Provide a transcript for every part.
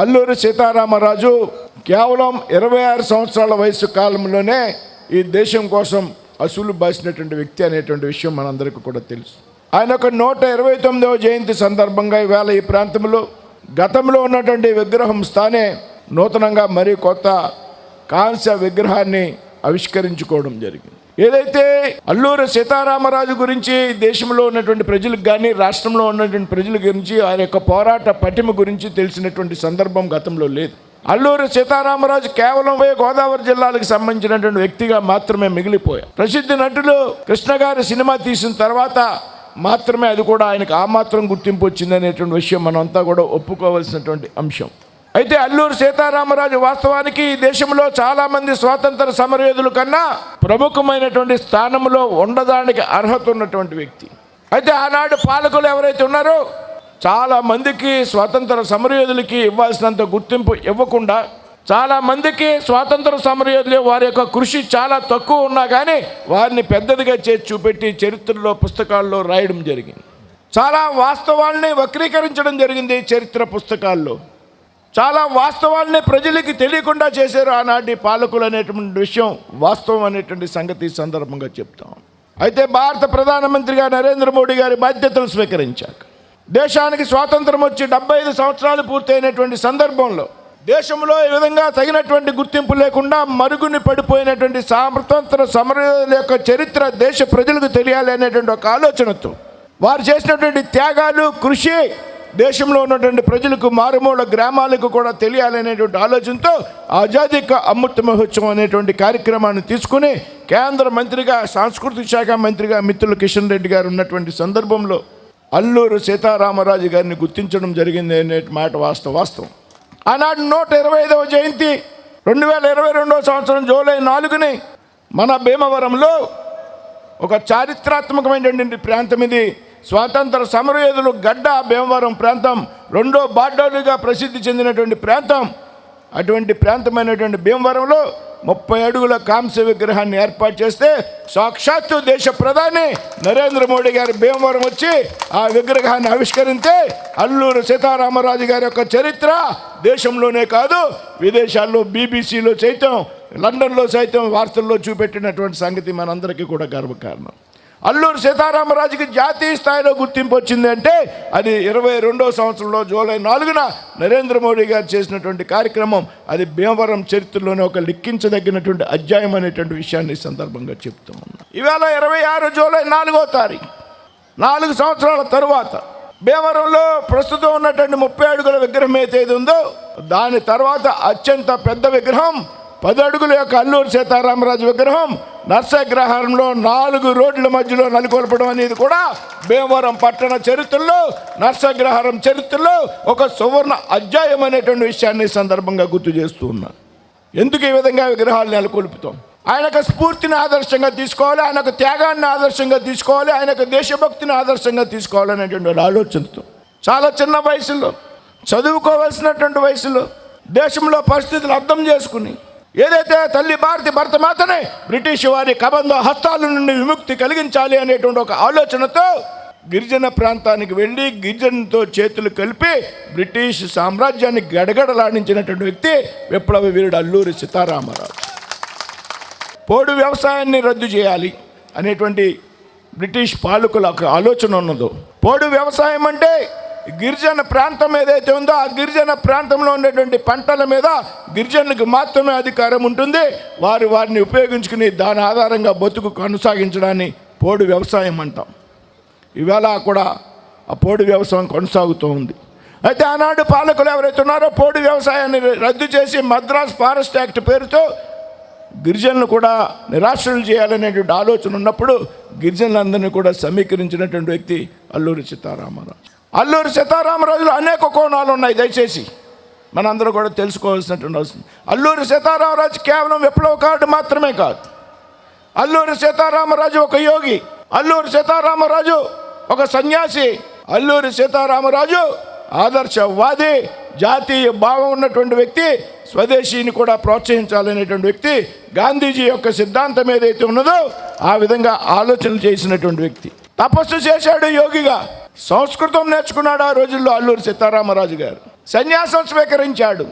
అల్లూరి సీతారామరాజు కేవలం 26 సంవత్సరాల వయసు కాలంలోనే ఈ దేశం కోసం అసూలు బాసినటువంటి వ్యక్తి అనేటువంటి విషయం మనందరికీ కూడా తెలుసు. ఆయన ఒక 129వ జయంతి సందర్భంగా ఈవేళ ఈ ప్రాంతంలో గతంలో ఉన్నటువంటి విగ్రహం స్థానే నూతనంగా మరీ కొత్త కాంస్య విగ్రహాన్ని ఆవిష్కరించుకోవడం జరిగింది. ఏదైతే అల్లూరి సీతారామరాజు గురించి దేశంలో ఉన్నటువంటి ప్రజలకు కానీ రాష్ట్రంలో ఉన్నటువంటి ప్రజల గురించి ఆయన యొక్క పోరాట పటిమ గురించి తెలిసినటువంటి సందర్భం గతంలో లేదు. అల్లూరి సీతారామరాజు కేవలం గోదావరి జిల్లాలకు సంబంధించినటువంటి వ్యక్తిగా మాత్రమే మిగిలిపోయారు. ప్రసిద్ధ నటులు కృష్ణ గారి సినిమా తీసిన తర్వాత మాత్రమే అది కూడా ఆయనకు ఆ మాత్రం గుర్తింపు వచ్చింది అనేటువంటి విషయం మనం అంతా కూడా ఒప్పుకోవాల్సినటువంటి అంశం. అయితే అల్లూరి సీతారామరాజు వాస్తవానికి ఈ దేశంలో చాలామంది స్వాతంత్ర సమరయోధుల కన్నా ప్రముఖమైనటువంటి స్థానంలో ఉండడానికి అర్హత ఉన్నటువంటి వ్యక్తి. అయితే ఆనాడు పాలకులు ఎవరైతే ఉన్నారో చాలామందికి స్వాతంత్ర సమరయోధులకి ఇవ్వాల్సినంత గుర్తింపు ఇవ్వకుండా చాలామందికి స్వాతంత్ర సమరయోధులు వారి యొక్క కృషి చాలా తక్కువ ఉన్నా కానీ వారిని పెద్దదిగా చేసి చూపెట్టి చరిత్రలో పుస్తకాల్లో రాయడం జరిగింది. చాలా వాస్తవాల్ని వక్రీకరించడం జరిగింది. చరిత్ర పుస్తకాల్లో చాలా వాస్తవాల్ని ప్రజలకి తెలియకుండా చేశారు ఆనాటి పాలకులు అనేటువంటి విషయం వాస్తవం అనేటువంటి సంగతి సందర్భంగా చెప్తాం. అయితే భారత ప్రధానమంత్రిగా నరేంద్ర మోడీ గారి బాధ్యతలు స్వీకరించాక దేశానికి స్వాతంత్రం వచ్చి 75 సంవత్సరాలు పూర్తయినటువంటి సందర్భంలో దేశంలో ఈ విధంగా తగినటువంటి గుర్తింపు లేకుండా మరుగుని పడిపోయినటువంటి స్వాతంత్ర సమరయోధుల యొక్క చరిత్ర దేశ ప్రజలకు తెలియాలి అనేటువంటి ఒక ఆలోచనతో వారు చేసినటువంటి త్యాగాలు కృషి దేశంలో ఉన్నటువంటి ప్రజలకు మారుమూల గ్రామాలకు కూడా తెలియాలనేటువంటి ఆలోచనతో ఆజాదీ కా అమృత్ మహోత్సవం అనేటువంటి కార్యక్రమాన్ని తీసుకుని కేంద్ర మంత్రిగా సాంస్కృతిక శాఖ మంత్రిగా మిత్రులు కిషన్ రెడ్డి గారు ఉన్నటువంటి సందర్భంలో అల్లూరి సీతారామరాజు గారిని గుర్తించడం జరిగింది అనే మాట వాస్తవం. ఆనాడు 125వ జయంతి 2022వ సంవత్సరం జూలై 4ని మన భీమవరంలో ఒక చారిత్రాత్మకమైనటువంటి ప్రాంతం ఇది. స్వాతంత్ర సమరయోధులు గడ్డ భీమవరం ప్రాంతం రెండో బార్డర్లుగా ప్రసిద్ధి చెందినటువంటి ప్రాంతం. అటువంటి ప్రాంతమైనటువంటి భీమవరంలో 30 అడుగుల కాంస్య విగ్రహాన్ని ఏర్పాటు చేస్తే సాక్షాత్తు దేశ ప్రధాని నరేంద్ర మోడీ గారి భీమవరం వచ్చి ఆ విగ్రహాన్ని ఆవిష్కరిస్తే అల్లూరి సీతారామరాజు గారి యొక్క చరిత్ర దేశంలోనే కాదు విదేశాల్లో బీబీసీలో సైతం లండన్లో సైతం వార్తల్లో చూపెట్టినటువంటి సంగతి మనందరికీ కూడా గర్వకారణం. అల్లూరి సీతారామరాజుకి జాతీయ స్థాయిలో గుర్తింపు వచ్చింది అంటే అది 22వ సంవత్సరంలో జూలై 4న నరేంద్ర మోడీ గారు చేసినటువంటి కార్యక్రమం. అది భీమవరం చరిత్రలోనే ఒక లిఖించదగినటువంటి అధ్యాయం అనేటువంటి విషయాన్ని సందర్భంగా చెప్తూ ఉన్నాం. ఇవాళ 26 జూలై 4వ తారీఖు 4 సంవత్సరాల తరువాత భీమవరంలో ప్రస్తుతం ఉన్నటువంటి 30 అడుగుల విగ్రహం ఏదైతే ఉందో దాని తర్వాత అత్యంత పెద్ద విగ్రహం 10 అడుగుల యొక్క అల్లూరి సీతారామరాజు విగ్రహం నర్సాగ్రహారంలో 4 రోడ్ల మధ్యలో నెలకొల్పడం అనేది కూడా భీమవరం పట్టణ చరిత్రలో నర్సాగ్రహారం చరిత్రలో ఒక సువర్ణ అధ్యాయం అనేటువంటి విషయాన్ని సందర్భంగా గుర్తు చేస్తూ ఉన్నాను. ఎందుకు ఈ విధంగా విగ్రహాలు నెలకొల్పుతాం? ఆయనకు స్ఫూర్తిని ఆదర్శంగా తీసుకోవాలి, ఆయనకు త్యాగాన్ని ఆదర్శంగా తీసుకోవాలి, ఆయనకు దేశభక్తిని ఆదర్శంగా తీసుకోవాలి అనేటువంటి ఆలోచనతో చాలా చిన్న వయసులో చదువుకోవాల్సినటువంటి వయసులో దేశంలో పరిస్థితులు అర్థం చేసుకుని ఏదైతే తల్లి భారతి భరతమాతని బ్రిటిష్ వారి కబంధ హస్తాల నుండి విముక్తి కలిగించాలి అనేటువంటి ఒక ఆలోచనతో గిరిజన ప్రాంతానికి వెళ్ళి గిరిజనతో చేతులు కలిపి బ్రిటిష్ సామ్రాజ్యాన్ని గడగడలాడించినటువంటి వ్యక్తి విప్లవ వీరుడు అల్లూరి సీతారామరాజు. పోడు వ్యవసాయాన్ని రద్దు చేయాలి అనేటువంటి బ్రిటిష్ పాలకుల ఆలోచన ఉన్నదో, పోడు వ్యవసాయం అంటే గిరిజన ప్రాంతం ఏదైతే ఉందో ఆ గిరిజన ప్రాంతంలో ఉండేటువంటి పంటల మీద గిరిజనులకు మాత్రమే అధికారం ఉంటుంది, వారిని ఉపయోగించుకుని దాని ఆధారంగా బతుకు కొనసాగించడాన్ని పోడు వ్యవసాయం అంటాం. ఇవాళ కూడా ఆ పోడు వ్యవసాయం కొనసాగుతూ ఉంది. అయితే ఆనాడు పాలకులు ఎవరైతే ఉన్నారో పోడు వ్యవసాయాన్ని రద్దు చేసి మద్రాస్ ఫారెస్ట్ యాక్ట్ పేరుతో గిరిజనులు కూడా నిరాశ్రయులు చేయాలనేటువంటి ఆలోచన ఉన్నప్పుడు గిరిజనులందరినీ కూడా సమీకరించినటువంటి వ్యక్తి అల్లూరి సీతారామరాజు. అల్లూరి సీతారామరాజులో అనేక కోణాలు ఉన్నాయి. దయచేసి మనందరూ కూడా తెలుసుకోవాల్సినటువంటి అవసరం. అల్లూరి సీతారామరాజు కేవలం విప్లవకారుడు మాత్రమే కాదు. అల్లూరి సీతారామరాజు ఒక యోగి, అల్లూరి సీతారామరాజు ఒక సన్యాసి, అల్లూరి సీతారామరాజు ఆదర్శవాది, జాతీయ భావం ఉన్నటువంటి వ్యక్తి, స్వదేశీని కూడా ప్రోత్సహించాలనేటువంటి వ్యక్తి, గాంధీజీ యొక్క సిద్ధాంతం ఏదైతే ఉన్నదో ఆ విధంగా ఆలోచనలు చేసినటువంటి వ్యక్తి. తపస్సు చేశాడు యోగిగా, సంస్కృతం నేర్చుకున్నాడు ఆ రోజుల్లో అల్లూరి సీతారామరాజు గారు. సన్యాసం స్వీకరించాడు.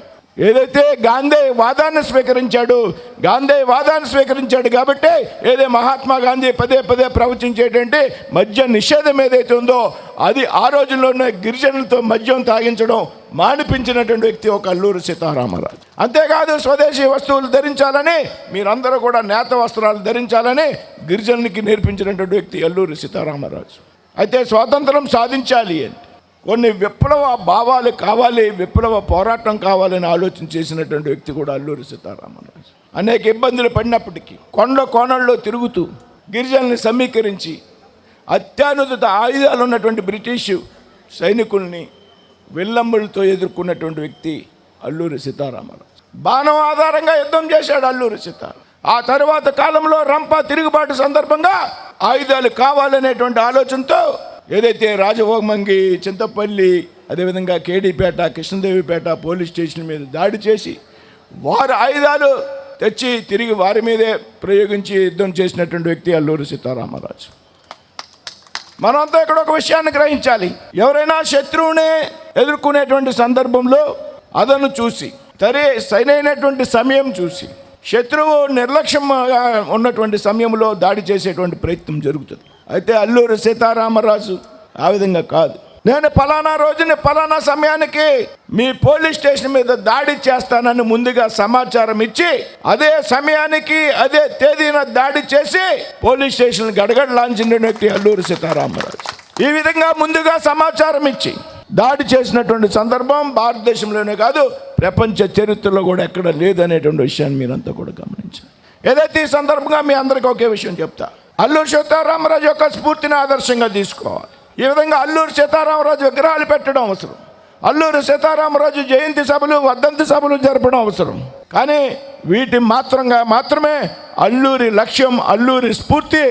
ఏదైతే గాంధీ వాదాన్ని స్వీకరించాడు కాబట్టి ఏదే మహాత్మా గాంధీ పదే పదే ప్రవచించేటంటే మద్య నిషేధం ఏదైతే ఉందో అది ఆ రోజుల్లోనే గిరిజనులతో మద్యం తాగించడం మానిపించినటువంటి వ్యక్తి ఒక అల్లూరి సీతారామరాజు. అంతేకాదు స్వదేశీ వస్తువులు ధరించాలని, మీరందరూ కూడా నేత వస్త్రాలు ధరించాలని గిరిజనులకి నేర్పించినటువంటి వ్యక్తి అల్లూరి సీతారామరాజు. అయితే స్వాతంత్రం సాధించాలి అంటే కొన్ని విప్లవ భావాలు కావాలి, విప్లవ పోరాటం కావాలని ఆలోచన చేసినటువంటి వ్యక్తి కూడా అల్లూరి సీతారామరాజు. అనేక ఇబ్బందులు పడినప్పటికీ కొండ కోణంలో తిరుగుతూ గిరిజనుల్ని సమీకరించి అత్యాధునిక ఆయుధాలు ఉన్నటువంటి బ్రిటిష్ సైనికుల్ని విల్లంబులతో ఎదుర్కొన్నటువంటి వ్యక్తి అల్లూరి సీతారామరాజు. బాణం ఆధారంగా యుద్ధం చేశాడు అల్లూరి సీతారామరాజు. ఆ తరువాత కాలంలో రంప తిరుగుబాటు సందర్భంగా ఆయుధాలు కావాలనేటువంటి ఆలోచనతో ఏదైతే రాజవోమంగి, చింతపల్లి, అదేవిధంగా కేడీపేట, కృష్ణదేవిపేట పోలీస్ స్టేషన్ మీద దాడి చేసి వారు ఆయుధాలు తెచ్చి తిరిగి వారి మీదే ప్రయోగించి యుద్ధం చేసినటువంటి వ్యక్తి అల్లూరి సీతారామరాజు. మనంతా ఇక్కడ ఒక విషయాన్ని గ్రహించాలి. ఎవరైనా శత్రువునే ఎదుర్కొనేటువంటి సందర్భంలో అదను చూసి సరైనటువంటి సమయం చూసి శత్రువు నిర్లక్ష్యంగా ఉన్నటువంటి సమయంలో దాడి చేసేటువంటి ప్రయత్నం జరుగుతుంది. అయితే అల్లూరి సీతారామరాజు ఆ విధంగా కాదు. నేను ఫలానా రోజుని ఫలానా సమయానికి మీ పోలీస్ స్టేషన్ మీద దాడి చేస్తానని ముందుగా సమాచారం ఇచ్చి అదే సమయానికి అదే తేదీన దాడి చేసి పోలీస్ స్టేషన్ గడగడలాంచిన వ్యక్తి అల్లూరి సీతారామరాజు. ఈ విధంగా ముందుగా సమాచారం ఇచ్చి దాడి చేసినటువంటి సందర్భం భారతదేశంలోనే కాదు ప్రపంచ చరిత్రలో కూడా ఎక్కడ లేదనేటువంటి విషయాన్ని మీరంతా కూడా గమనించాలి. ఏదైతే ఈ సందర్భంగా మీ అందరికీ ఒకే విషయం చెప్తా, అల్లూరి సీతారామరాజు యొక్క స్ఫూర్తిని ఆదర్శంగా తీసుకోవాలి. ఈ విధంగా అల్లూరి సీతారామరాజు విగ్రహాలు పెట్టడం అవసరం, అల్లూరి సీతారామరాజు జయంతి సభలు, వర్ధంతి సభలు జరపడం అవసరం. కానీ వీటి మాత్రమే అల్లూరి లక్ష్యం, అల్లూరి స్ఫూర్తి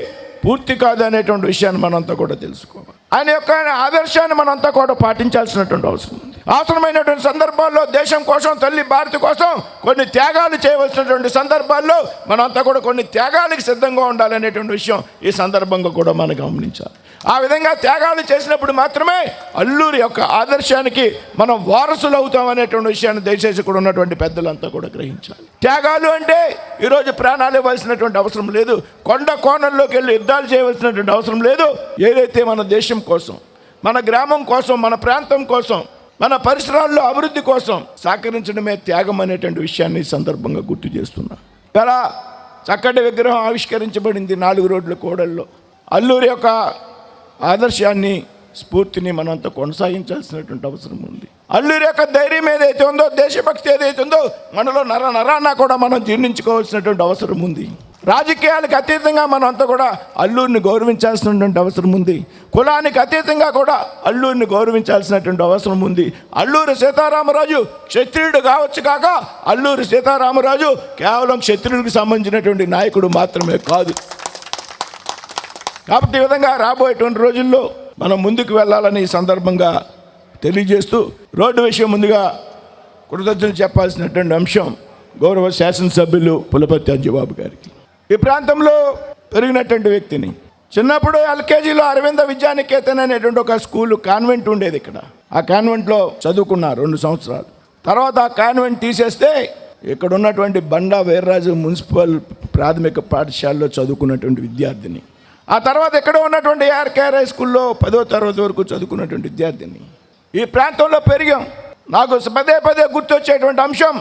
పూర్తి కాదు అనేటువంటి విషయాన్ని మనంతా కూడా తెలుసుకోవాలి. ఆయన యొక్క ఆదర్శాన్ని మనంతా కూడా పాటించాల్సినటువంటి అవసరం ఉంది. అవసరమైనటువంటి సందర్భాల్లో దేశం కోసం, తల్లి భారతి కోసం కొన్ని త్యాగాలు చేయవలసినటువంటి సందర్భాల్లో మనంతా కూడా కొన్ని త్యాగాలకు సిద్ధంగా ఉండాలనేటువంటి విషయం ఈ సందర్భంగా కూడా మనం గమనించాలి. ఆ విధంగా త్యాగాలు చేసినప్పుడు మాత్రమే అల్లూరి యొక్క ఆదర్శానికి మనం వారసులు అవుతాం అనేటువంటి విషయాన్ని దయచేసి కూడా ఉన్నటువంటి పెద్దలంతా కూడా గ్రహించాలి. త్యాగాలు అంటే ఈరోజు ప్రాణాలు ఇవ్వాల్సినటువంటి అవసరం లేదు, కొండ కోణంలోకి వెళ్ళి యుద్ధాలు చేయవలసినటువంటి అవసరం లేదు. ఏదైతే మన దేశం కోసం, మన గ్రామం కోసం, మన ప్రాంతం కోసం, మన పరిసరాల్లో అభివృద్ధి కోసం సహకరించడమే త్యాగం అనేటువంటి విషయాన్ని సందర్భంగా గుర్తు చేస్తున్నా. చాలా చక్కటి విగ్రహం ఆవిష్కరించబడింది 4 రోడ్ల కూడల్లో. అల్లూరి యొక్క ఆదర్శాన్ని, స్ఫూర్తిని మనంతా కొనసాగించాల్సినటువంటి అవసరం ఉంది. అల్లూరి యొక్క ధైర్యం ఏదైతే ఉందో, దేశభక్తి ఏదైతే ఉందో మనలో నరాన కూడా మనం జీర్ణించుకోవాల్సినటువంటి అవసరం ఉంది. రాజకీయాలకు అతీతంగా మనం అంతా కూడా అల్లూరిని గౌరవించాల్సినటువంటి అవసరం ఉంది. కులానికి అతీతంగా కూడా అల్లూరిని గౌరవించాల్సినటువంటి అవసరం ఉంది. అల్లూరి సీతారామరాజు క్షత్రియుడు కావచ్చు కాక అల్లూరి సీతారామరాజు కేవలం క్షత్రియుడికి సంబంధించినటువంటి నాయకుడు మాత్రమే కాదు. కాబట్టి ఈ విధంగా రాబోయేటువంటి రోజుల్లో మనం ముందుకు వెళ్ళాలని ఈ సందర్భంగా తెలియజేస్తూ, రోడ్డు విషయం ముందుగా కృతజ్ఞతలు చెప్పాల్సినటువంటి అంశం గౌరవ శాసనసభ్యులు పులపర్తి అంజబాబు గారికి. ఈ ప్రాంతంలో పెరిగినటువంటి వ్యక్తిని. చిన్నప్పుడు ఎల్కేజీలో అరవింద విద్యానికేతన్ అనేటువంటి ఒక స్కూలు, కాన్వెంట్ ఉండేది ఇక్కడ. ఆ కాన్వెంట్లో చదువుకున్నారు 2 సంవత్సరాలు. తర్వాత ఆ కాన్వెంట్ తీసేస్తే ఇక్కడ ఉన్నటువంటి బండా వీర్రాజు మున్సిపల్ ప్రాథమిక పాఠశాలలో చదువుకున్నటువంటి విద్యార్థిని. ఆ తర్వాత ఇక్కడ ఉన్నటువంటి ఆర్కేఆర్ హై స్కూల్లో 10వ తరగతి వరకు చదువుకున్నటువంటి విద్యార్థిని. ఈ ప్రాంతంలో పెరిగాం. నాకు పదే గుర్తొచ్చేటువంటి అంశం,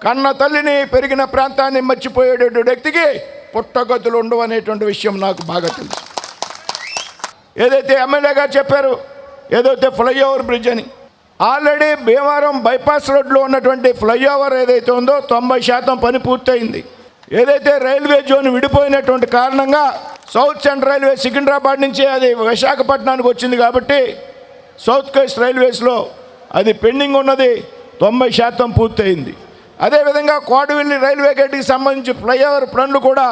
కన్న తల్లిని, పెరిగిన ప్రాంతాన్ని మర్చిపోయేటువంటి వ్యక్తికి పుట్టగతులు ఉండవు అనేటువంటి విషయం నాకు బాగా తెలుసు. ఏదైతే ఎమ్మెల్యే గారు చెప్పారు, ఏదైతే ఫ్లైఓవర్ బ్రిడ్జ్ అని, ఆల్రెడీ భీమవరం బైపాస్ రోడ్లో ఉన్నటువంటి ఫ్లైఓవర్ ఏదైతే ఉందో 90% పని పూర్తయింది. ఏదైతే రైల్వే జోన్ విడిపోయినటువంటి కారణంగా సౌత్ సెంట్రల్ రైల్వే సికింద్రాబాద్ నుంచి అది విశాఖపట్నానికి వచ్చింది కాబట్టి సౌత్ కోస్ట్ రైల్వేస్లో అది పెండింగ్ ఉన్నది, 90% పూర్తయింది. అదేవిధంగా కోడవెల్లి రైల్వే గేట్కి సంబంధించి ఫ్లైఓవర్ పనులు కూడా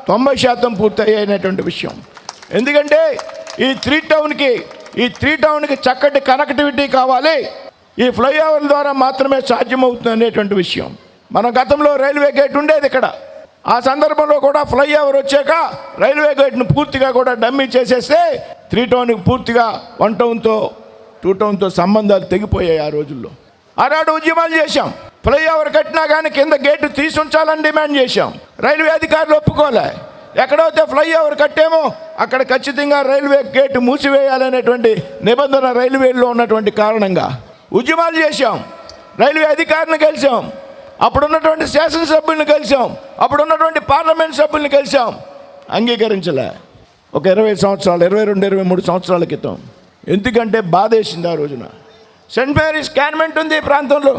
90% పూర్తయ్యేటువంటి విషయం. ఎందుకంటే ఈ త్రీ టౌన్కి చక్కటి కనెక్టివిటీ కావాలి. ఈ ఫ్లైఓవర్ ద్వారా మాత్రమే సాధ్యమవుతుంది అనేటువంటి విషయం. మన గతంలో రైల్వే గేట్ ఉండేది ఇక్కడ. ఆ సందర్భంలో కూడా ఫ్లైఓవర్ వచ్చాక రైల్వే గేట్ను పూర్తిగా కూడా డమ్మీ చేసేస్తే 3 టౌన్కి పూర్తిగా 1 టౌన్తో 2 టౌన్తో సంబంధాలు తెగిపోయాయి ఆ రోజుల్లో. ఆనాడు ఉద్యమాలు చేశాం. ఫ్లైఓవర్ కట్టినా కానీ కింద గేటు తీసి ఉంచాలని డిమాండ్ చేశాం. రైల్వే అధికారులు ఒప్పుకోలే. ఎక్కడైతే ఫ్లైఓవర్ కట్టామో అక్కడ ఖచ్చితంగా రైల్వే గేటు మూసివేయాలనేటువంటి నిబంధన రైల్వేలో ఉన్నటువంటి కారణంగా ఉద్యమాలు చేశాం. రైల్వే అధికారిని కలిసాం, అప్పుడున్నటువంటి శాసనసభ్యులను కలిసాం, అప్పుడున్నటువంటి పార్లమెంట్ సభ్యులను కలిసాం. అంగీకరించలే. ఒక 20 సంవత్సరాలు, 22, 23 సంవత్సరాల క్రితం. ఎందుకంటే బాధేసింది ఆ రోజున. సెయింట్ మేరీస్ కాన్వెంట్ ఉంది ఈ ప్రాంతంలో.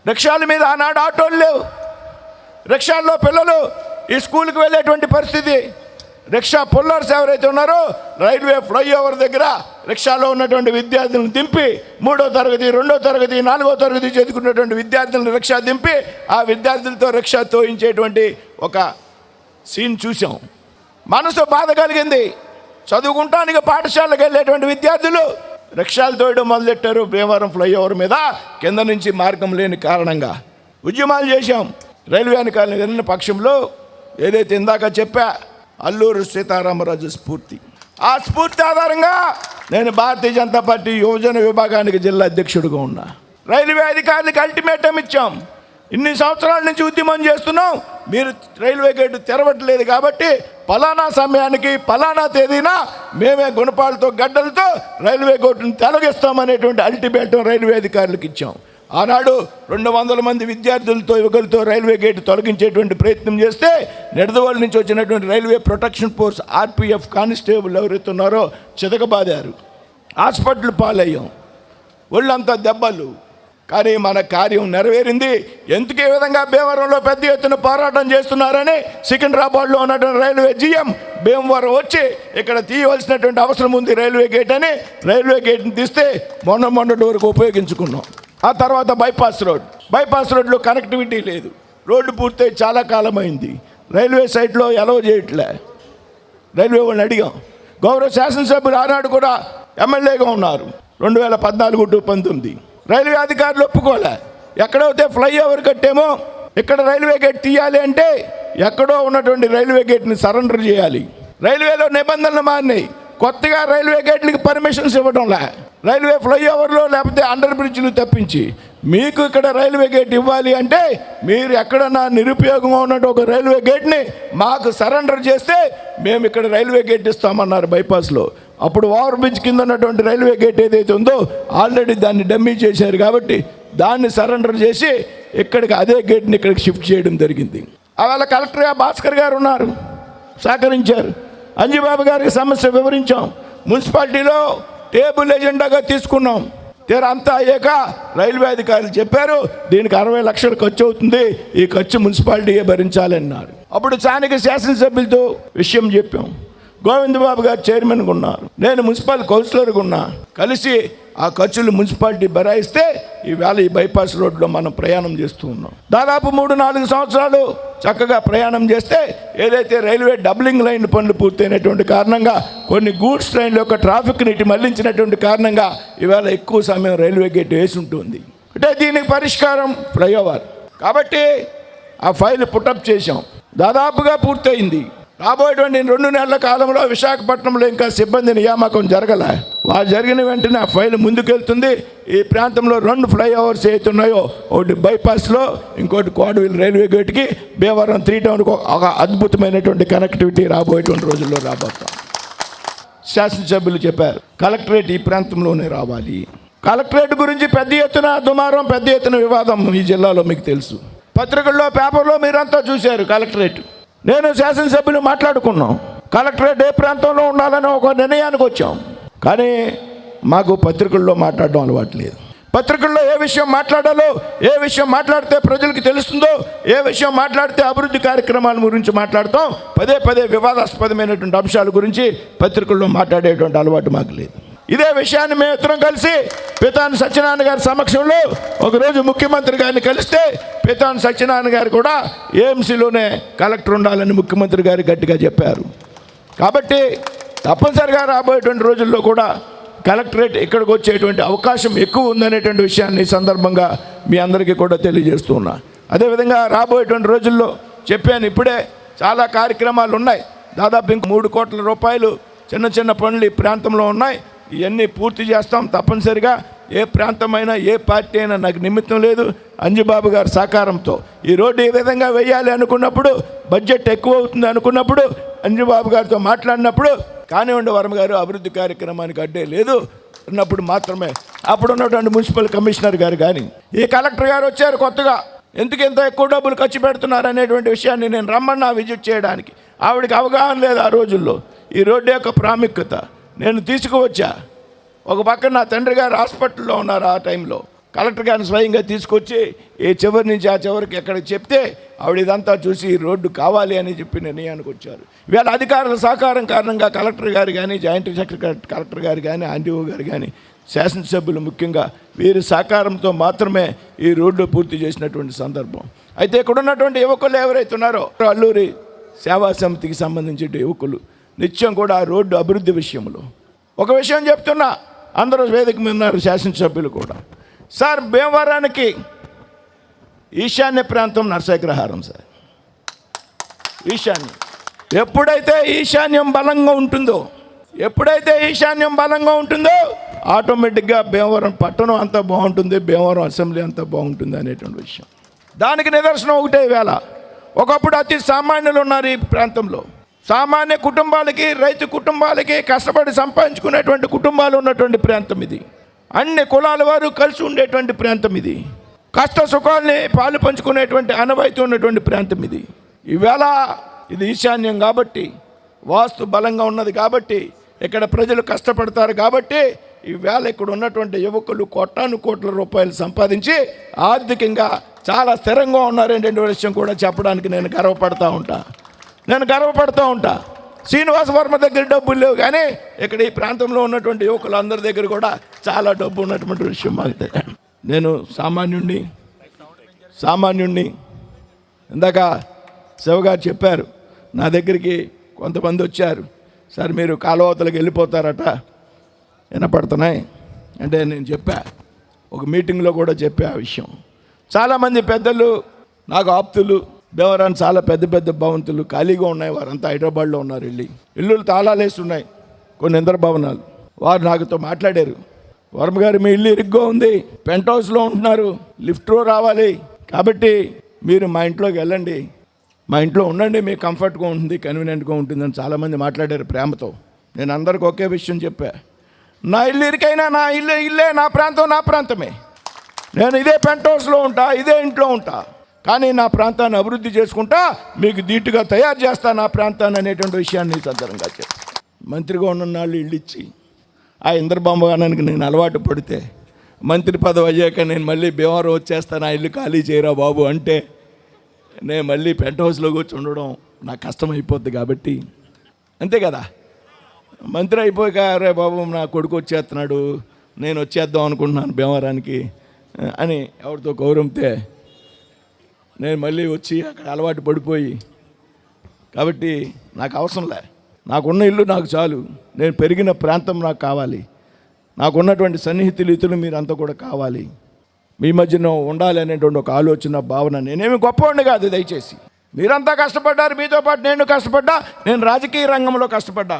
రిక్షాల మీద ఆనాడు ఆటోలు లేవు. రిక్షాల్లో పిల్లలు ఈ స్కూల్కి వెళ్ళేటువంటి పరిస్థితి. రిక్షా పుల్లర్స్ ఎవరైతే ఉన్నారో రైల్వే ఫ్లైఓవర్ దగ్గర రిక్షాలో ఉన్నటువంటి విద్యార్థులను దింపి 3వ తరగతి, 2వ తరగతి, 4వ తరగతి చదువుకున్నటువంటి విద్యార్థులను రిక్షా దింపి ఆ విద్యార్థులతో రిక్షా తోయించేటువంటి ఒక సీన్ చూసాం. మనసు బాధ కలిగింది. చదువుకుంటానికి పాఠశాలకు వెళ్ళేటువంటి విద్యార్థులు రిక్షాలు తోయడం మొదలెట్టారు భీమవరం ఫ్లైఓవర్ మీద, కింద నుంచి మార్గం లేని కారణంగా. ఉద్యమాలు చేశాం. రైల్వే అధికారులు వెళ్ళిన పక్షంలో ఏదైతే ఇందాక చెప్పా, అల్లూరు సీతారామరాజు స్ఫూర్తి, ఆ స్ఫూర్తి ఆధారంగా నేను భారతీయ జనతా పార్టీ యువజన విభాగానికి జిల్లా అధ్యక్షుడిగా ఉన్నా. రైల్వే అధికారులకు అల్టిమేటం ఇచ్చాం. ఇన్ని సంవత్సరాల నుంచి ఉద్యమం చేస్తున్నాం, మీరు రైల్వే గేటు తెరవట్లేదు కాబట్టి పలానా సమయానికి పలానా తేదీన మేమే గుణపాలతో గడ్డలతో రైల్వే గేటును తొలగిస్తామనేటువంటి అల్టిమేటం రైల్వే అధికారులకు ఇచ్చాం. ఆనాడు 200 మంది విద్యార్థులతో యువకులతో రైల్వే గేటు తొలగించేటువంటి ప్రయత్నం చేస్తే నిడదవోలు నుంచి వచ్చినటువంటి railway protection force RPF constable ఎవరైతే ఉన్నారో చితకబాదారు. హాస్పిటల్ పాలయ్యాం, ఒళ్ళంతా దెబ్బలు. కానీ మన కార్యం నెరవేరింది. ఎందుకు ఈ విధంగా భీమవరంలో పెద్ద ఎత్తున పోరాటం చేస్తున్నారని సికింద్రాబాద్లో ఉన్నటువంటి రైల్వే జీఎం భీమవరం వచ్చి ఇక్కడ తీయవలసినటువంటి అవసరం ఉంది రైల్వే గేట్ అని రైల్వే గేట్ని తీస్తే మొన్నటి వరకు ఉపయోగించుకున్నాం. ఆ తర్వాత బైపాస్ రోడ్లో కనెక్టివిటీ లేదు. రోడ్డు పూర్తయి చాలా కాలం అయింది. రైల్వే సైట్లో ఎలవ్ చేయట్లే. రైల్వే వాళ్ళని అడిగాం. గౌరవ శాసనసభ్యులు ఆనాడు కూడా ఎమ్మెల్యేగా ఉన్నారు 2014 to 19. రైల్వే అధికారులు ఒప్పుకోలే. ఎక్కడైతే ఫ్లైఓవర్ కట్టామో ఇక్కడ రైల్వే గేట్ తీయాలి అంటే ఎక్కడో ఉన్నటువంటి రైల్వే గేట్ని సరెండర్ చేయాలి. రైల్వేలో నిబంధనలు మారినాయి. కొత్తగా రైల్వే గేట్లకి పర్మిషన్స్ ఇవ్వడంలే. రైల్వే ఫ్లైఓవర్లో లేకపోతే అండర్ బ్రిడ్జ్లు తప్పించి మీకు ఇక్కడ రైల్వే గేట్ ఇవ్వాలి అంటే మీరు ఎక్కడన్నా నిరుపయోగంగా ఉన్నట్టు ఒక రైల్వే గేట్ని మాకు సరెండర్ చేస్తే మేము ఇక్కడ రైల్వే గేట్ ఇస్తామన్నారు బైపాస్లో. అప్పుడు ఓవర్ బ్రిడ్జ్ కింద ఉన్నటువంటి రైల్వే గేట్ ఏదైతే ఉందో ఆల్రెడీ దాన్ని డమ్మీ చేశారు కాబట్టి దాన్ని సరెండర్ చేసి ఇక్కడికి అదే గేట్ని ఇక్కడికి షిఫ్ట్ చేయడం జరిగింది. అవాళ కలెక్టర్గా భాస్కర్ గారు ఉన్నారు, సహకరించారు. అంజుబాబు గారికి సమస్య వివరించాం. మున్సిపాలిటీలో టేబుల్ ఎజెండాగా తీసుకున్నాం. అంతా అయ్యాక రైల్వే అధికారులు చెప్పారు దీనికి 60 లక్షలు ఖర్చు అవుతుంది, ఈ ఖర్చు మున్సిపాలిటీయే భరించాలన్నారు. అప్పుడు స్థానిక శాసనసభ్యులతో విషయం చెప్పాం. గోవిందబాబు గారు చైర్మన్గా ఉన్నారు, నేను మున్సిపల్ కౌన్సిలర్గా ఉన్నా. కలిసి ఆ ఖర్చులు మున్సిపాలిటీ భరాయిస్తే ఈవేళ ఈ బైపాస్ రోడ్లో మనం ప్రయాణం చేస్తూ ఉన్నాం. దాదాపు 3-4 సంవత్సరాలు చక్కగా ప్రయాణం చేస్తే ఏదైతే రైల్వే డబ్లింగ్ లైన్ పనులు పూర్తయినటువంటి కారణంగా కొన్ని గూడ్స్ ట్రైన్ల యొక్క ట్రాఫిక్ని ఇటు మళ్లించినటువంటి కారణంగా ఈవేళ ఎక్కువ సమయం రైల్వే గేట్ వేసి ఉంటుంది. అంటే దీనికి పరిష్కారం ఫ్లైఓవర్. కాబట్టి ఆ ఫైల్ పుటప్ చేశాం, దాదాపుగా పూర్తయింది. రాబోయేటువంటి 2 నెలల కాలంలో విశాఖపట్నంలో ఇంకా సిబ్బంది నియామకం జరగలే. వాళ్ళు జరిగిన వెంటనే ఆ ఫైల్ ముందుకెళ్తుంది. ఈ ప్రాంతంలో 2 ఫ్లైఓవర్స్ అవుతున్నాయో, ఒకటి బైపాస్లో, ఇంకోటి కోడవీల్ రైల్వే గేట్కి, భీమవరం 3 టౌన్కి ఒక అద్భుతమైనటువంటి కనెక్టివిటీ రాబోయేటువంటి రోజుల్లో రాబోతాం. శాసనసభ్యులు చెప్పారు కలెక్టరేట్ ఈ ప్రాంతంలోనే రావాలి. కలెక్టరేట్ గురించి పెద్ద ఎత్తున దుమారం, పెద్ద ఎత్తున వివాదం ఈ జిల్లాలో మీకు తెలుసు. పత్రికల్లో, పేపర్లో మీరంతా చూశారు. కలెక్టరేట్ నేను శాసనసభ్యులు మాట్లాడుకున్నాం. కలెక్టరేట్ ఏ ప్రాంతంలో ఉండాలని ఒక నిర్ణయానికి వచ్చాం. కానీ మాకు పత్రికల్లో మాట్లాడడం అలవాటు లేదు. పత్రికల్లో ఏ విషయం మాట్లాడాలో, ఏ విషయం మాట్లాడితే ప్రజలకు తెలుస్తుందో, ఏ విషయం మాట్లాడితే అభివృద్ధి కార్యక్రమాల గురించి మాట్లాడతాం. పదే వివాదాస్పదమైనటువంటి అంశాల గురించి పత్రికల్లో మాట్లాడేటువంటి అలవాటు మాకు లేదు. ఇదే విషయాన్ని మేము ఇద్దరం కలిసి పితాని సత్యనారాయణ గారి సమక్షంలో ఒకరోజు ముఖ్యమంత్రి గారిని కలిస్తే పితాని సత్యనారాయణ గారు కూడా ఏఎంసీలోనే కలెక్టర్ ఉండాలని ముఖ్యమంత్రి గారు గట్టిగా చెప్పారు. కాబట్టి తప్పనిసరిగా రాబోయేటువంటి రోజుల్లో కూడా కలెక్టరేట్ ఇక్కడికి వచ్చేటువంటి అవకాశం ఎక్కువ ఉందనేటువంటి విషయాన్ని ఈ సందర్భంగా మీ అందరికీ కూడా తెలియజేస్తున్నా. అదేవిధంగా రాబోయేటువంటి రోజుల్లో చెప్పాను ఇప్పుడే చాలా కార్యక్రమాలు ఉన్నాయి. దాదాపు ఇంక 3 కోట్ల రూపాయలు చిన్న పనులు ఈ ప్రాంతంలో ఉన్నాయి. ఇవన్నీ పూర్తి చేస్తాం. తప్పనిసరిగా ఏ ప్రాంతమైనా ఏ పార్టీ అయినా నాకు నిమిత్తం లేదు. అంజుబాబు గారి సహకారంతో ఈ రోడ్డు ఏ విధంగా వేయాలి అనుకున్నప్పుడు, బడ్జెట్ ఎక్కువ అవుతుంది అనుకున్నప్పుడు, అంజుబాబు గారితో మాట్లాడినప్పుడు, కానివ్వండి వర్మ గారు అభివృద్ధి కార్యక్రమానికి అడ్డే లేదు అన్నప్పుడు మాత్రమే అప్పుడు ఉన్నటువంటి మున్సిపల్ కమిషనర్ గారు కానీ, ఈ కలెక్టర్ గారు వచ్చారు కొత్తగా, ఎందుకు ఇంత ఎక్కువ డబ్బులు ఖర్చు పెడుతున్నారు అనేటువంటి విషయాన్ని నేను రమ్మన్నా విజిట్ చేయడానికి. ఆవిడకి అవగాహన లేదు ఆ రోజుల్లో ఈ రోడ్డు యొక్క ప్రాముఖ్యత. నేను తీసుకువచ్చా. ఒక పక్కన నా తండ్రి గారు హాస్పిటల్లో ఉన్నారు. ఆ టైంలో కలెక్టర్ గారిని స్వయంగా తీసుకొచ్చి ఈ చివరి నుంచి ఆ చివరికి ఎక్కడికి చెప్తే ఆవిడ ఇదంతా చూసి ఈ రోడ్డు కావాలి అని చెప్పి నిర్ణయానికి వచ్చారు. ఇవాళ అధికారుల సహకారం కారణంగా కలెక్టర్ గారు కానీ, జాయింట్ సెక్రటరీ కలెక్టర్ గారు కానీ, ఆర్డీఓ గారు కానీ, శాసనసభ్యులు ముఖ్యంగా వీరి సహకారంతో మాత్రమే ఈ రోడ్డు పూర్తి చేసినటువంటి సందర్భం. అయితే ఇక్కడ ఉన్నటువంటి యువకులు ఎవరైతే ఉన్నారో, అల్లూరి సేవా సమితికి సంబంధించిన యువకులు నిత్యం కూడా ఆ రోడ్డు అభివృద్ధి విషయంలో ఒక విషయం చెప్తున్నా, అందరూ వేదిక మీద ఉన్నారు, శాసనసభ్యులు కూడా. సార్, భీమవరానికి ఈశాన్య ప్రాంతం నరసాగ్రహారం సార్. ఈశాన్యం ఎప్పుడైతే ఈశాన్యం బలంగా ఉంటుందో ఆటోమేటిక్గా భీమవరం పట్టణం అంతా బాగుంటుంది, భీమవరం అసెంబ్లీ అంతా బాగుంటుంది అనేటువంటి విషయం. దానికి నిదర్శనం ఒకటే. వేళ ఒకప్పుడు అతి సామాన్యులు ఉన్నారు ఈ ప్రాంతంలో. సామాన్య కుటుంబాలకి, రైతు కుటుంబాలకి, కష్టపడి సంపాదించుకునేటువంటి కుటుంబాలు ఉన్నటువంటి ప్రాంతం ఇది. అన్ని కులాల వారు కలిసి ఉండేటువంటి ప్రాంతం ఇది. కష్ట సుఖాల్ని పాలు పంచుకునేటువంటి అనుభూతి ఉన్నటువంటి ప్రాంతం ఇది. ఈవేళ ఇది ఈశాన్యం కాబట్టి, వాస్తు బలంగా ఉన్నది కాబట్టి, ఇక్కడ ప్రజలు కష్టపడతారు కాబట్టి ఈవేళ ఇక్కడ ఉన్నటువంటి యువకులు కోట్ల రూపాయలు సంపాదించి ఆర్థికంగా చాలా స్థిరంగా ఉన్నారనే విషయం కూడా చెప్పడానికి నేను గర్వపడుతూ ఉంటా. శ్రీనివాస వర్మ దగ్గర డబ్బులు లేవు, కానీ ఇక్కడ ఈ ప్రాంతంలో ఉన్నటువంటి యువకులు అందరి దగ్గర కూడా చాలా డబ్బు ఉన్నటువంటి విషయం మాకు తెలియదు. నేను సామాన్యుణ్ణి ఇందాక శివగారు చెప్పారు, నా దగ్గరికి కొంతమంది వచ్చారు, సార్ మీరు కాలువతలకు వెళ్ళిపోతారట వినపడుతున్నాయి అంటే నేను చెప్పా, ఒక మీటింగ్లో కూడా చెప్పా ఆ విషయం. చాలామంది పెద్దలు నాకు ఆప్తులు, భీమవరాన్ని చాలా పెద్ద భవంతులు ఖాళీగా ఉన్నాయి, వారంతా హైదరాబాద్లో ఉన్నారు. ఇల్లులు తాళాలేసి ఉన్నాయి, కొన్ని ఇంద్రభవనాలు. వారు నాకుతో మాట్లాడారు, వర్మ గారు మీ ఇల్లు ఇరుగ్గా ఉంది, పెంట్ హౌస్లో ఉంటున్నారు, లిఫ్ట్ రావాలి, కాబట్టి మీరు మా ఇంట్లోకి వెళ్ళండి, మా ఇంట్లో ఉండండి, మీకు కంఫర్ట్గా ఉంటుంది, కన్వీనియంట్గా ఉంటుందని చాలామంది మాట్లాడారు ప్రేమతో. నేను అందరికి ఒకే విషయం చెప్పా, నా ఇల్లు ఇరికైనా నా ఇల్లే, నా ప్రాంతమే. నేను ఇదే పెంట్ హౌస్లో ఉంటా, ఇదే ఇంట్లో ఉంటా, కానీ నా ప్రాంతాన్ని అభివృద్ధి చేసుకుంటా, మీకు ధీటుగా తయారు చేస్తా నా ప్రాంతాన్ని అనేటువంటి విషయాన్ని సందర్భంగా చెప్పి, మంత్రిగా ఉన్న నాళ్ళు ఇల్లు ఇచ్చి ఆ ఇంద్రభవనానికి నేను అలవాటు పడితే, మంత్రి పదవి అయ్యాక నేను మళ్ళీ భీమవరం వచ్చేస్తాను, ఆ ఇల్లు ఖాళీ చేయరా బాబు అంటే నేను మళ్ళీ పెంట్ హౌస్లో కూర్చొని ఉండడం నాకు కష్టమైపోద్ది. కాబట్టి అంతే కదా, మంత్రి అయిపోయాక రే బాబు నా కొడుకు వచ్చేస్తున్నాడు, నేను వచ్చేద్దాం అనుకుంటున్నాను భీమవరానికి అని ఎవరితో గౌరవితే నేను మళ్ళీ వచ్చి అక్కడ అలవాటు పడిపోయి, కాబట్టి నాకు అవసరంలే, నాకున్న ఇల్లు నాకు చాలు, నేను పెరిగిన ప్రాంతం నాకు కావాలి, నాకున్నటువంటి సన్నిహితులు ఇతరులు మీరంతా కూడా కావాలి, మీ మధ్యన ఉండాలి అనేటువంటి ఒక ఆలోచన భావన. నేనేమి గొప్పవాడిని కాదు, దయచేసి మీరంతా కష్టపడ్డారు, మీతో పాటు నేను కష్టపడ్డా, నేను రాజకీయ రంగంలో కష్టపడ్డా,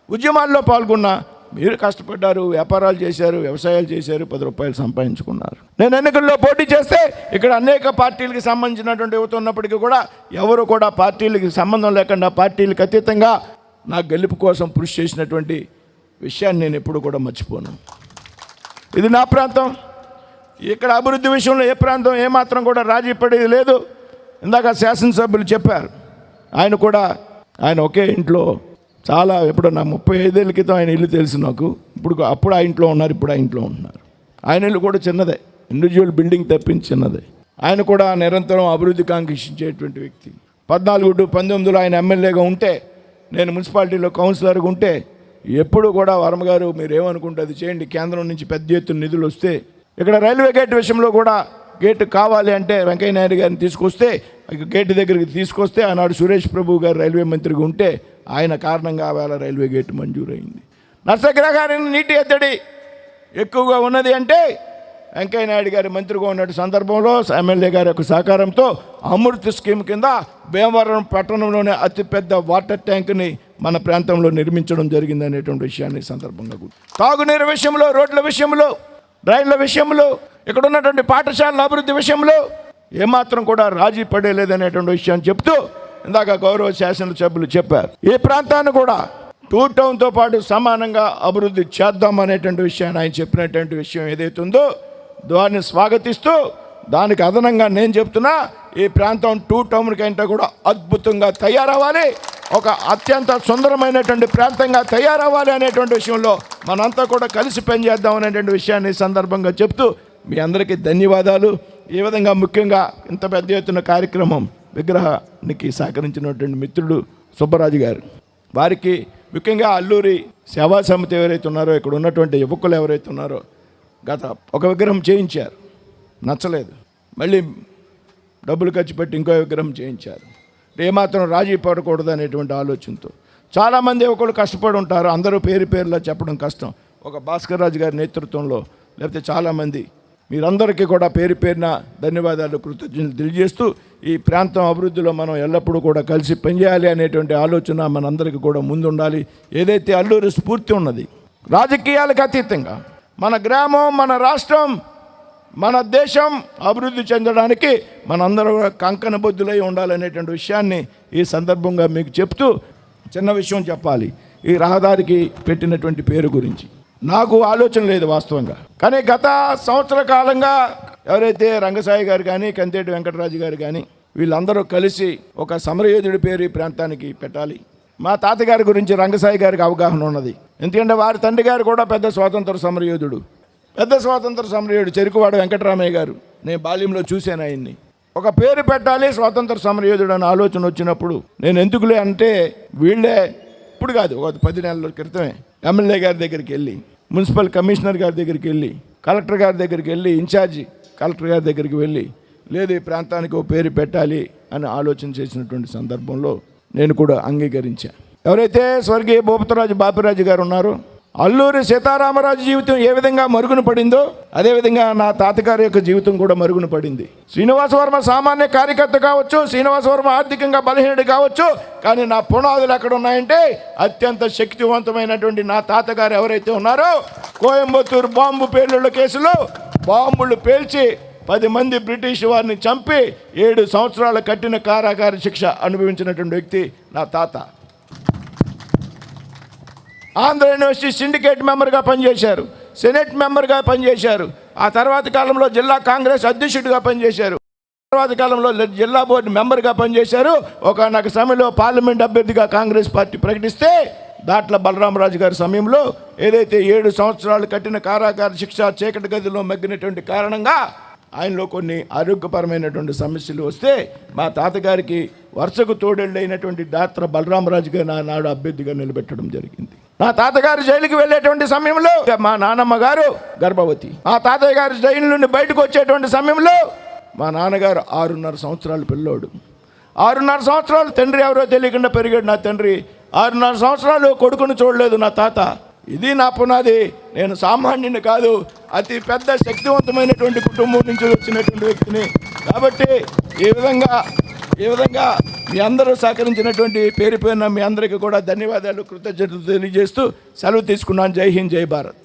ఉద్యమాల్లో పాల్గొన్నా, మీరు కష్టపడ్డారు, వ్యాపారాలు చేశారు, వ్యవసాయాలు చేశారు, 10 రూపాయలు సంపాదించుకున్నారు. నేను ఎన్నికల్లో పోటీ చేస్తే ఇక్కడ అనేక పార్టీలకు సంబంధించినటువంటి యువత ఉన్నప్పటికీ కూడా ఎవరు కూడా పార్టీలకి సంబంధం లేకుండా, పార్టీలకు అతీతంగా నా గెలుపు కోసం కృషి చేసినటువంటి విషయాన్ని నేను ఎప్పుడు కూడా మర్చిపోను. ఇది నా ప్రాంతం. ఇక్కడ అభివృద్ధి విషయంలో ఏ ప్రాంతం ఏమాత్రం కూడా రాజీ పడేది లేదు. ఇందాక శాసనసభ్యులు చెప్పారు, ఆయన ఒకే ఇంట్లో చాలా ఎప్పుడో నా 35 ఏళ్ళ క్రితం ఆయన ఇల్లు తెలుసు నాకు. అప్పుడు ఆ ఇంట్లో ఉన్నారు, ఇప్పుడు ఆ ఇంట్లో ఉంటున్నారు. ఆయన ఇల్లు కూడా చిన్నదే, ఇండివిజువల్ బిల్డింగ్ తప్పించి చిన్నదే. ఆయన కూడా నిరంతరం అభివృద్ధి కాంక్షించేటువంటి వ్యక్తి. 14-19లో ఆయన ఎమ్మెల్యేగా ఉంటే, నేను మున్సిపాలిటీలో కౌన్సిలర్గా ఉంటే, ఎప్పుడు కూడా వర్మ గారు మీరు ఏమనుకుంటే అది చేయండి, కేంద్రం నుంచి పెద్ద ఎత్తున నిధులు వస్తే, ఇక్కడ రైల్వే గేట్ విషయంలో కూడా గేటు కావాలి అంటే వెంకయ్య నాయుడు గారిని తీసుకొస్తే, గేటు దగ్గరికి తీసుకొస్తే, ఆనాడు సురేష్ ప్రభు గారు రైల్వే మంత్రిగా ఉంటే ఆయన కారణంగా వేళ రైల్వే గేటు మంజూరైంది. నర్సగ్రహారానికి నీటి ఎద్దడి ఎక్కువగా ఉన్నది అంటే వెంకయ్య నాయుడు గారి మంత్రిగా ఉన్న సందర్భంలో ఎమ్మెల్యే గారి యొక్క సహకారంతో అమృత్ స్కీమ్ కింద భీమవరం పట్టణంలోనే అతిపెద్ద వాటర్ ట్యాంక్ని మన ప్రాంతంలో నిర్మించడం జరిగింది అనేటువంటి విషయాన్ని సందర్భంగా తాగునీరు విషయంలో, రోడ్ల విషయంలో రైళ్ల విషయంలో, ఇక్కడ ఉన్నటువంటి పాఠశాలల అభివృద్ధి విషయంలో ఏమాత్రం కూడా రాజీ పడేలేదనేటువంటి విషయాన్ని చెప్తూ ఇందాక గౌరవ శాసనసభ్యులు చెప్పారు. ఈ ప్రాంతాన్ని కూడా 2 టౌన్తో పాటు సమానంగా అభివృద్ధి చేద్దాం అనేటువంటి విషయాన్ని ఆయన చెప్పినటువంటి విషయం ఏదైతే ఉందో దాన్ని స్వాగతిస్తూ, దానికి అదనంగా నేను చెప్తున్నా, ఈ ప్రాంతం 2 టౌన్ కంటే కూడా అద్భుతంగా తయారవ్వాలి, ఒక అత్యంత సుందరమైనటువంటి ప్రాంతంగా తయారవ్వాలి అనేటువంటి విషయంలో మనంతా కూడా కలిసి పనిచేద్దాం అనేటువంటి విషయాన్ని ఈ సందర్భంగా చెప్తూ మీ అందరికీ ధన్యవాదాలు. ఈ విధంగా ముఖ్యంగా ఇంత పెద్ద ఎత్తున కార్యక్రమం విగ్రహానికి సహకరించినటువంటి మిత్రుడు సుబ్బరాజు గారు, వారికి ముఖ్యంగా అల్లూరి సేవా సమితి ఎవరైతే ఉన్నారో, ఇక్కడ ఉన్నటువంటి యువకులు ఎవరైతే ఉన్నారో, గత ఒక విగ్రహం చేయించారు, నచ్చలేదు, మళ్ళీ డబ్బులు ఖర్చు పెట్టి ఇంకో విగ్రహం చేయించారు. ఏమాత్రం రాజీ పడకూడదు అనేటువంటి ఆలోచనతో చాలామంది యువకులు కష్టపడి ఉంటారు. అందరూ పేరులా చెప్పడం కష్టం. ఒక భాస్కర్ రాజు గారి నేతృత్వంలో లేకపోతే చాలామంది, మీరందరికీ కూడా పేరున ధన్యవాదాలు, కృతజ్ఞతలు తెలియజేస్తూ ఈ ప్రాంతం అభివృద్ధిలో మనం ఎల్లప్పుడూ కూడా కలిసి పనిచేయాలి అనేటువంటి ఆలోచన మనందరికీ కూడా ముందుండాలి. ఏదైతే అల్లూరి స్ఫూర్తి ఉన్నది, రాజకీయాలకు అతీతంగా మన గ్రామం, మన రాష్ట్రం, మన దేశం అభివృద్ధి చెందడానికి మనందరూ కంకణ బొద్దులై ఉండాలనేటువంటి విషయాన్ని ఈ సందర్భంగా మీకు చెప్తూ చిన్న విషయం చెప్పాలి. ఈ రహదారికి పెట్టినటువంటి పేరు గురించి నాకు ఆలోచన లేదు వాస్తవంగా, కానీ గత సంవత్సర కాలంగా ఎవరైతే రంగసాయి గారు కానీ, కంతేటి వెంకటరాజు గారు కానీ, వీళ్ళందరూ కలిసి ఒక సమరయోధుడి పేరు ఈ ప్రాంతానికి పెట్టాలి. మా తాతగారి గురించి రంగసాయి గారికి అవగాహన ఉన్నది, ఎందుకంటే వారి తండ్రి గారు కూడా పెద్ద స్వాతంత్ర సమరయోధుడు, చెరుకువాడ వెంకటరామయ్య గారు. నేను బాల్యంలో చూశాను ఆయన్ని. ఒక పేరు పెట్టాలి స్వాతంత్ర సమరయోధుడు అనే ఆలోచన వచ్చినప్పుడు నేను ఎందుకులే అంటే, వీళ్ళే ఇప్పుడు కాదు, ఒక 10 నెలల క్రితమే ఎమ్మెల్యే గారి దగ్గరికి వెళ్ళి, మున్సిపల్ కమిషనర్ గారి దగ్గరికి వెళ్ళి, కలెక్టర్ గారి దగ్గరికి వెళ్ళి, ఇన్ఛార్జి కలెక్టర్ గారి దగ్గరికి వెళ్ళి, లేదు ఈ ప్రాంతానికి ఒక పేరు పెట్టాలి అని ఆలోచన చేసినటువంటి సందర్భంలో నేను కూడా అంగీకరించాను. ఎవరైతే స్వర్గీయ భూపతిరాజు బాపిరాజు గారు ఉన్నారో, అల్లూరి సీతారామరాజు జీవితం ఏ విధంగా మరుగున పడిందో అదేవిధంగా నా తాతగారి యొక్క జీవితం కూడా మరుగున పడింది. శ్రీనివాసవర్మ సామాన్య కార్యకర్త కావచ్చు, శ్రీనివాసవర్మ ఆర్థికంగా బలహీనుడు కావచ్చు, కానీ నా పునాదులు ఎక్కడ ఉన్నాయంటే అత్యంత శక్తివంతమైనటువంటి నా తాతగారు ఎవరైతే ఉన్నారో, కోయంబత్తూరు బాంబు పేలుళ్ల కేసులో బాంబులు పేల్చి 10 మంది బ్రిటిష్ వారిని చంపి 7 సంవత్సరాల కఠిన కారాగార శిక్ష అనుభవించినటువంటి వ్యక్తి నా తాత. ఆంధ్ర యూనివర్సిటీ సిండికేట్ మెంబర్గా పనిచేశారు, సెనెట్ మెంబర్గా పనిచేశారు, ఆ తర్వాత కాలంలో జిల్లా కాంగ్రెస్ అధ్యక్షుడిగా పనిచేశారు, తర్వాత కాలంలో జిల్లా బోర్డు మెంబర్గా పనిచేశారు. ఒకనొక సమయంలో పార్లమెంట్ అభ్యర్థిగా కాంగ్రెస్ పార్టీ ప్రకటిస్తే దాట్ల బలరామరాజు గారి సమయంలో ఏదైతే 7 సంవత్సరాలు కఠిన కారాగార శిక్ష చీకటి గదిలో మగ్గినటువంటి కారణంగా ఆయనలో కొన్ని ఆరోగ్యపరమైనటువంటి సమస్యలు వస్తే మా తాతగారికి వరుసకు తోడెళ్ళైనటువంటి డాక్టర్ బలరామరాజు గారు నాడు అభ్యర్థిగా నిలబెట్టడం జరిగింది. నా తాతగారు జైలుకి వెళ్ళేటువంటి సమయంలో మా నాన్నమ్మ గారు గర్భవతి. మా తాతయ్య గారు జైలు నుండి బయటకు వచ్చేటువంటి సమయంలో మా నాన్నగారు 6.5 సంవత్సరాల పిల్లోడు. 6.5 సంవత్సరాలు తండ్రి ఎవరో తెలియకుండా పెరిగాడు నా తండ్రి. 6.5 సంవత్సరాలు కొడుకును చూడలేదు నా తాత. ఇది నా పునాది. నేను సామాన్యుని కాదు, అతి పెద్ద శక్తివంతమైనటువంటి కుటుంబం నుంచి వచ్చినటువంటి వ్యక్తిని. కాబట్టి ఈ విధంగా మీ అందరూ సహకరించినటువంటి పేరుపైన మీ అందరికీ కూడా ధన్యవాదాలు, కృతజ్ఞతలు తెలియజేస్తూ సెలవు తీసుకున్నాను. జై హింద్, జై భారత్.